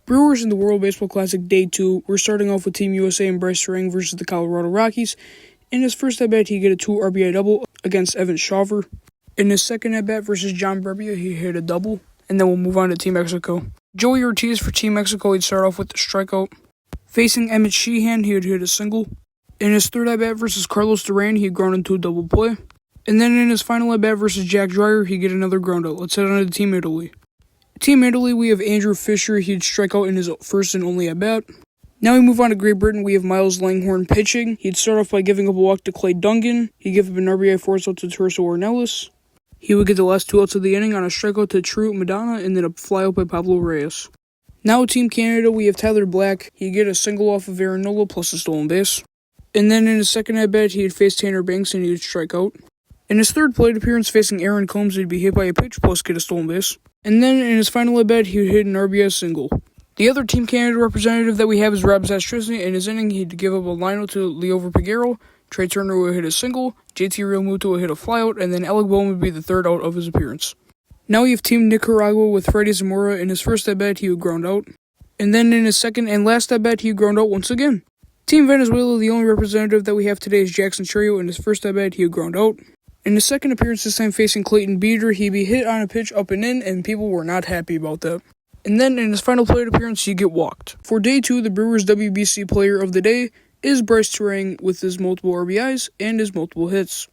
Brewers in the World Baseball Classic Day 2. We're starting off with Team USA and Bryce Turang versus the Colorado Rockies. In his first at-bat, he get a 2 RBI double against Evan Shawver. In his second at-bat versus John Brebbia, he hit a double. And then we'll move on to Team Mexico. Joey Ortiz for Team Mexico, he'd start off with the strikeout. Facing Emmett Sheehan, he would hit a single. In his third at-bat versus Carlos Duran, he had ground into a double play. And then in his final at-bat versus Jack Dreyer, he'd get another ground out. Let's head on to Team Italy. Team Italy, we have Andrew Fisher. He'd strike out in his first and only at-bat. Now we move on to Great Britain. We have Miles Langhorne pitching. He'd start off by giving up a walk to Clay Dungan. He'd give up an RBI force out to Teresa Ornelas. He would get the last 2 outs of the inning on a strikeout to True Madonna and then a flyout by Pablo Reyes. Now Team Canada, we have Tyler Black. He'd get a single off of Aaron Nola plus a stolen base. And then in his second at-bat, he'd face Tanner Banks and he'd strike out. In his third plate appearance facing Aaron Combs, he'd be hit by a pitch plus get a stolen base. And then in his final at-bat, he would hit an RBI single. The other Team Canada representative that we have is Rob Zastrisny. In his inning, he'd give up a line-out to Leover Peguero. Trey Turner would hit a single. JT Realmuto would hit a flyout. And then Alec Boehm would be the third out of his appearance. Now we have Team Nicaragua with Freddie Zamora. In his first at-bat, he would ground out. And then in his second and last at-bat, he would ground out once again. Team Venezuela, the only representative that we have today is Jackson Churio. In his first at-bat, he would ground out. In his second appearance, this time facing Clayton Beeter, he'd be hit on a pitch up and in, and people were not happy about that. And then in his final plate appearance, he'd get walked. For Day 2, the Brewers WBC Player of the Day is Bryce Turang with his multiple RBIs and his multiple hits.